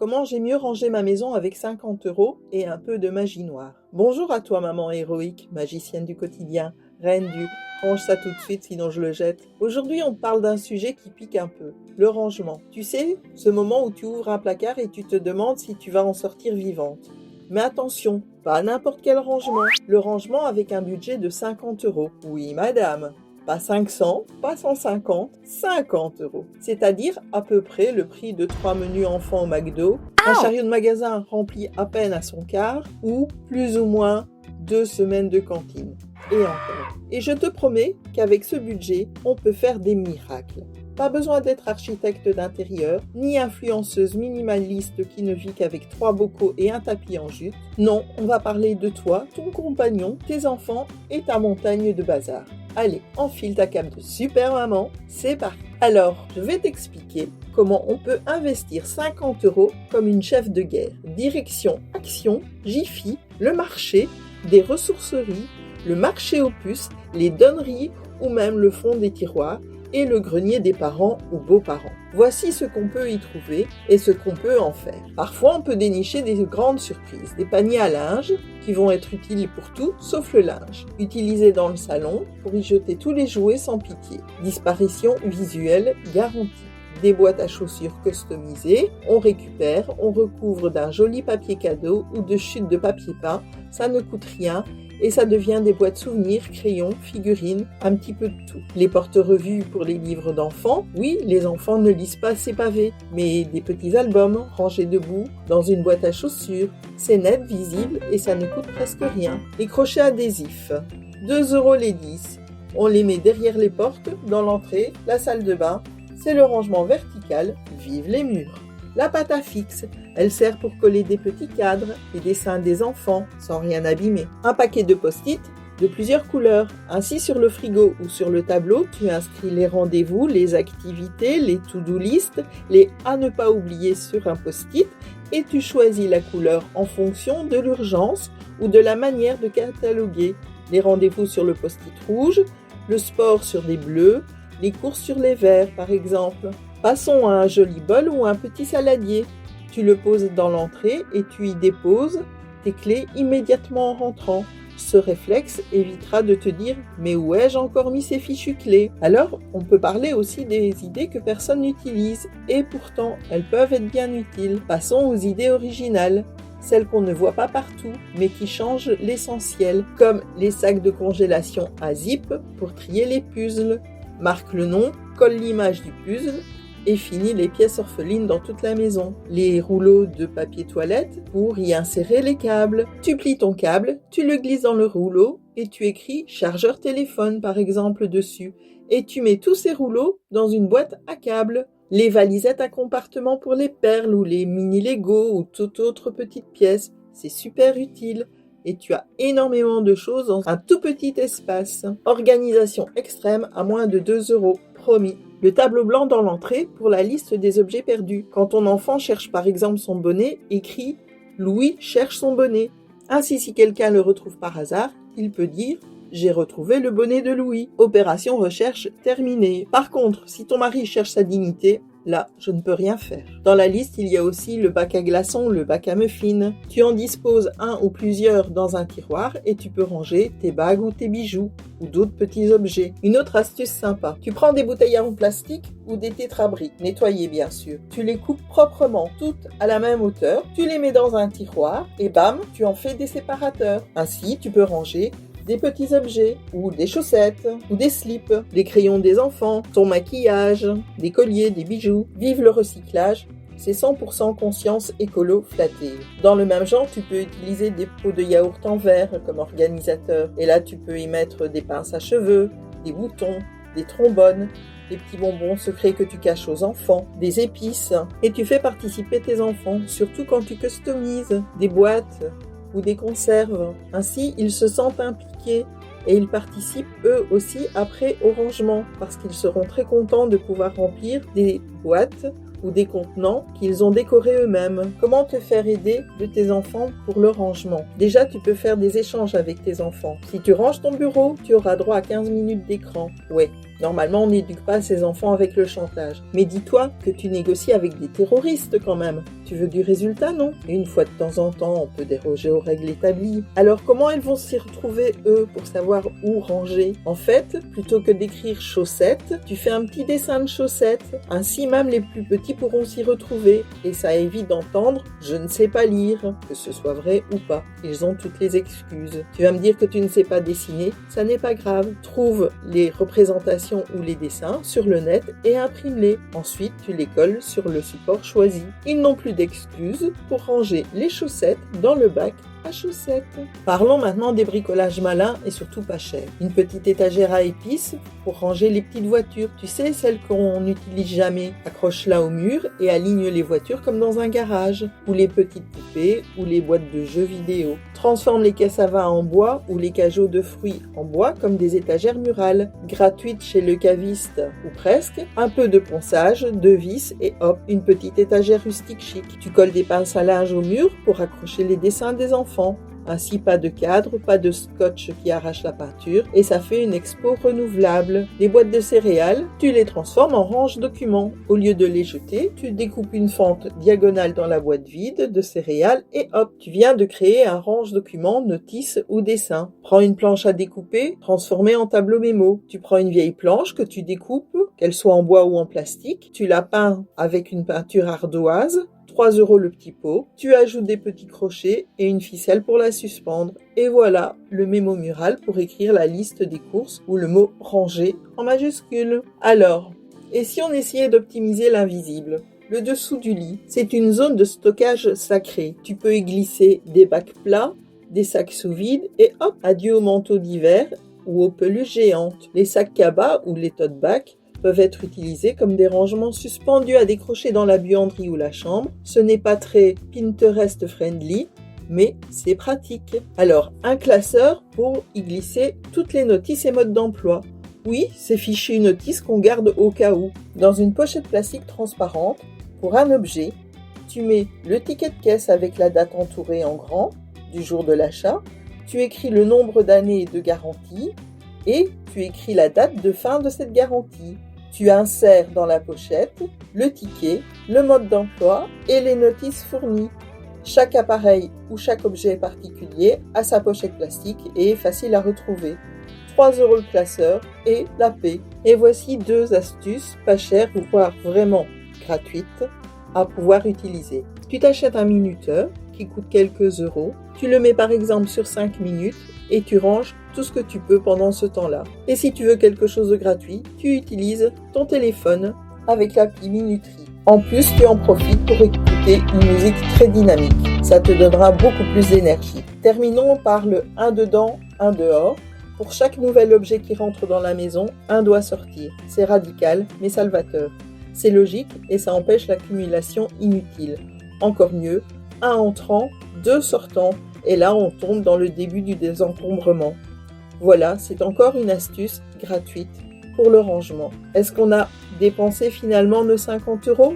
comment j'ai mieux rangé ma maison avec 50 € et un peu de magie noire. Bonjour à toi maman héroïque, magicienne du quotidien, reine du range ça tout de suite sinon je le jette. Aujourd'hui on parle d'un sujet qui pique un peu, le rangement. Tu sais, ce moment où tu ouvres un placard et tu te demandes si tu vas en sortir vivante. Mais attention, pas n'importe quel rangement. Le rangement avec un budget de 50 €. Oui madame. Pas 500, pas 150, 50 €. C'est-à-dire à peu près le prix de 3 menus enfants au McDo, un chariot de magasin rempli à peine à son quart, ou plus ou moins 2 semaines de cantine. Et encore. Et je te promets qu'avec ce budget, on peut faire des miracles. Pas besoin d'être architecte d'intérieur, ni influenceuse minimaliste qui ne vit qu'avec 3 bocaux et un tapis en jute. Non, on va parler de toi, ton compagnon, tes enfants et ta montagne de bazar. Allez, enfile ta cape de super maman, c'est parti. Alors, je vais t'expliquer comment on peut investir 50 € comme une chef de guerre. Direction Action, Jiffy, le marché, des ressourceries, le marché aux puces, les donneries ou même le fond des tiroirs et le grenier des parents ou beaux-parents. Voici ce qu'on peut y trouver et ce qu'on peut en faire. Parfois, on peut dénicher des grandes surprises, des paniers à linge qui vont être utiles pour tout sauf le linge, utilisés dans le salon pour y jeter tous les jouets sans pitié. Disparition visuelle garantie. Des boîtes à chaussures customisées, on récupère, on recouvre d'un joli papier cadeau ou de chutes de papier peint, ça ne coûte rien et ça devient des boîtes souvenirs, crayons, figurines, un petit peu de tout. Les porte-revues pour les livres d'enfants, oui, les enfants ne lisent pas ces pavés, mais des petits albums rangés debout dans une boîte à chaussures, c'est net, visible et ça ne coûte presque rien. Les crochets adhésifs, 2 € les 10, on les met derrière les portes, dans l'entrée, la salle de bain, c'est le rangement vertical, vive les murs. La pâte à fixe, elle sert pour coller des petits cadres, les dessins des enfants, sans rien abîmer. Un paquet de post-it de plusieurs couleurs. Ainsi, sur le frigo ou sur le tableau, tu inscris les rendez-vous, les activités, les to-do list, les à ne pas oublier sur un post-it et tu choisis la couleur en fonction de l'urgence ou de la manière de cataloguer. Les rendez-vous sur le post-it rouge, le sport sur des bleus, les courses sur les verts par exemple. Passons à un joli bol ou un petit saladier. Tu le poses dans l'entrée et tu y déposes tes clés immédiatement en rentrant. Ce réflexe évitera de te dire « mais où ai-je encore mis ces fichues clés ?» Alors, on peut parler aussi des idées que personne n'utilise et pourtant, elles peuvent être bien utiles. Passons aux idées originales, celles qu'on ne voit pas partout mais qui changent l'essentiel, comme les sacs de congélation à zip pour trier les puzzles. Marque le nom, colle l'image du puzzle et finis les pièces orphelines dans toute la maison. Les rouleaux de papier toilette pour y insérer les câbles. Tu plies ton câble, tu le glisses dans le rouleau et tu écris chargeur téléphone par exemple dessus. Et tu mets tous ces rouleaux dans une boîte à câbles. Les valisettes à compartiment pour les perles ou les mini Lego ou toute autre petite pièce. C'est super utile. Et tu as énormément de choses dans un tout petit espace. Organisation extrême à moins de 2 €, promis. Le tableau blanc dans l'entrée pour la liste des objets perdus. Quand ton enfant cherche par exemple son bonnet, écris « Louis cherche son bonnet ». Ainsi, si quelqu'un le retrouve par hasard, il peut dire « J'ai retrouvé le bonnet de Louis ». Opération recherche terminée. Par contre, si ton mari cherche sa dignité, là, je ne peux rien faire. Dans la liste, il y a aussi le bac à glaçons, le bac à muffins. Tu en disposes un ou plusieurs dans un tiroir et tu peux ranger tes bagues ou tes bijoux ou d'autres petits objets. Une autre astuce sympa. Tu prends des bouteilles en plastique ou des tétrabriques, nettoyées bien sûr. Tu les coupes proprement, toutes à la même hauteur. Tu les mets dans un tiroir et bam, tu en fais des séparateurs. Ainsi, tu peux ranger des petits objets, ou des chaussettes, ou des slips, des crayons des enfants, ton maquillage, des colliers, des bijoux. Vive le recyclage, c'est 100% conscience écolo flattée. Dans le même genre, tu peux utiliser des pots de yaourt en verre comme organisateur. Et là, tu peux y mettre des pinces à cheveux, des boutons, des trombones, des petits bonbons secrets que tu caches aux enfants, des épices. Et tu fais participer tes enfants, surtout quand tu customises des boîtes ou des conserves. Ainsi, ils se sentent impliqués et ils participent eux aussi après au rangement parce qu'ils seront très contents de pouvoir remplir des boîtes ou des contenants qu'ils ont décorés eux-mêmes. Comment te faire aider de tes enfants pour le rangement? Déjà, tu peux faire des échanges avec tes enfants. Si tu ranges ton bureau, tu auras droit à 15 minutes d'écran. Ouais, Normalement, on n'éduque pas ses enfants avec le chantage. Mais dis-toi que tu négocies avec des terroristes quand même. Tu veux du résultat, non? Et une fois de temps en temps, on peut déroger aux règles établies. Alors comment elles vont s'y retrouver, eux, pour savoir où ranger? En fait, plutôt que d'écrire chaussettes, tu fais un petit dessin de chaussettes. Ainsi, même les plus petits pourront s'y retrouver. Et ça évite d'entendre « je ne sais pas lire », que ce soit vrai ou pas. Ils ont toutes les excuses. Tu vas me dire que tu ne sais pas dessiner, ça n'est pas grave. Trouve les représentations ou les dessins sur le net et imprime-les. Ensuite, tu les colles sur le support choisi. Ils n'ont plus d'excuses pour ranger les chaussettes dans le bac à chaussettes. Parlons maintenant des bricolages malins et surtout pas chers. Une petite étagère à épices pour ranger les petites voitures. Tu sais, celles qu'on n'utilise jamais. Accroche-la au mur et aligne les voitures comme dans un garage. Ou les petites poupées ou les boîtes de jeux vidéo. Transforme les caisses à vin en bois ou les cajots de fruits en bois comme des étagères murales. Gratuites chez le caviste ou presque. Un peu de ponçage, de vis et hop, une petite étagère rustique chic. Tu colles des pinces à linge au mur pour accrocher les dessins des enfants. Ainsi, pas de cadre, pas de scotch qui arrache la peinture et ça fait une expo renouvelable. Les boîtes de céréales, tu les transformes en range-documents. Au lieu de les jeter, tu découpes une fente diagonale dans la boîte vide de céréales et hop, tu viens de créer un range-documents, notice ou dessin. Prends une planche à découper, transformée en tableau mémo. Tu prends une vieille planche que tu découpes, qu'elle soit en bois ou en plastique, tu la peins avec une peinture ardoise, 3 € le petit pot, tu ajoutes des petits crochets et une ficelle pour la suspendre. Et voilà, le mémo mural pour écrire la liste des courses ou le mot « ranger » en majuscule. Alors, et si on essayait d'optimiser l'invisible ? Le dessous du lit, c'est une zone de stockage sacrée. Tu peux y glisser des bacs plats, des sacs sous vide et hop, adieu aux manteaux d'hiver ou aux peluches géantes. Les sacs cabas ou les tote bags peuvent être utilisés comme des rangements suspendus à décrocher dans la buanderie ou la chambre. Ce n'est pas très Pinterest friendly, mais c'est pratique. Alors, un classeur pour y glisser toutes les notices et modes d'emploi. Oui, ces fichiers notices qu'on garde au cas où. Dans une pochette plastique transparente, pour un objet, tu mets le ticket de caisse avec la date entourée en grand du jour de l'achat, tu écris le nombre d'années de garantie et tu écris la date de fin de cette garantie. Tu insères dans la pochette le ticket, le mode d'emploi et les notices fournies. Chaque appareil ou chaque objet particulier a sa pochette plastique et est facile à retrouver. 3 € le classeur et la paix. Et voici 2 astuces pas chères, voire vraiment gratuites, à pouvoir utiliser. Tu t'achètes un minuteur qui coûte quelques euros. Tu le mets par exemple sur 5 minutes et tu ranges tout ce que tu peux pendant ce temps-là. Et si tu veux quelque chose de gratuit, tu utilises ton téléphone avec l'appli Minuterie. En plus, tu en profites pour écouter une musique très dynamique. Ça te donnera beaucoup plus d'énergie. Terminons par le 1 dedans, 1 dehors. Pour chaque nouvel objet qui rentre dans la maison, un doit sortir. C'est radical, mais salvateur. C'est logique et ça empêche l'accumulation inutile. Encore mieux, un entrant, 2 sortants, et là on tombe dans le début du désencombrement. Voilà, c'est encore une astuce gratuite pour le rangement. Est-ce qu'on a dépensé finalement nos 50 €?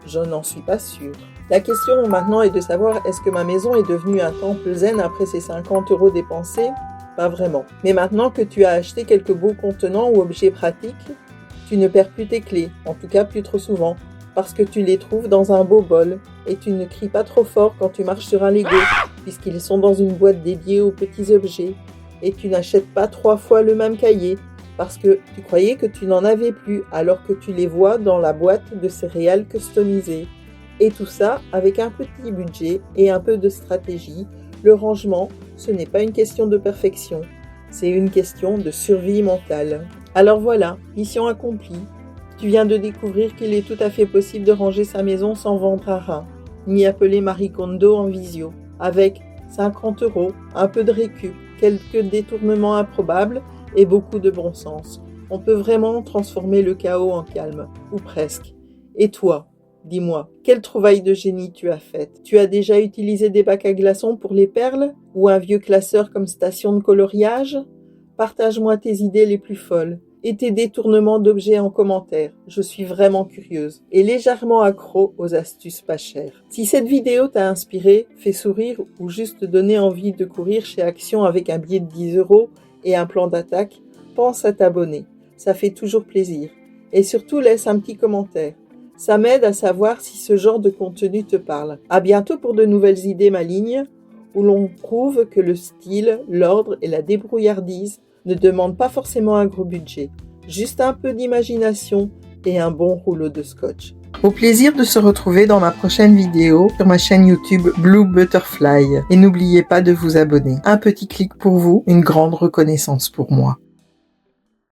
Je n'en suis pas sûre. La question maintenant est de savoir, est-ce que ma maison est devenue un temple zen après ces 50 € dépensés? Pas vraiment. Mais maintenant que tu as acheté quelques beaux contenants ou objets pratiques, tu ne perds plus tes clés, en tout cas plus trop souvent, parce que tu les trouves dans un beau bol et tu ne cries pas trop fort quand tu marches sur un Lego, puisqu'ils sont dans une boîte dédiée aux petits objets. Et tu n'achètes pas 3 fois le même cahier, parce que tu croyais que tu n'en avais plus, alors que tu les vois dans la boîte de céréales customisée. Et tout ça avec un petit budget et un peu de stratégie. Le rangement, ce n'est pas une question de perfection, c'est une question de survie mentale. Alors voilà, mission accomplie. Tu viens de découvrir qu'il est tout à fait possible de ranger sa maison sans vendre un rein, ni appeler Marie Kondo en visio, avec 50 €, un peu de récup, quelques détournements improbables et beaucoup de bon sens. On peut vraiment transformer le chaos en calme, ou presque. Et toi, dis-moi, quelle trouvaille de génie tu as faite? Tu as déjà utilisé des bacs à glaçons pour les perles? Ou un vieux classeur comme station de coloriage? Partage-moi tes idées les plus folles et tes détournements d'objets en commentaire. Je suis vraiment curieuse et légèrement accro aux astuces pas chères. Si cette vidéo t'a inspiré, fait sourire ou juste donné envie de courir chez Action avec un billet de 10 € et un plan d'attaque, pense à t'abonner. ça fait toujours plaisir. Et surtout, laisse un petit commentaire. Ça m'aide à savoir si ce genre de contenu te parle. À bientôt pour de nouvelles idées malignes, où l'on prouve que le style, l'ordre et la débrouillardise ne demandent pas forcément un gros budget. Juste un peu d'imagination et un bon rouleau de scotch. Au plaisir de se retrouver dans ma prochaine vidéo sur ma chaîne YouTube Blue Butterfly. Et n'oubliez pas de vous abonner. Un petit clic pour vous, une grande reconnaissance pour moi.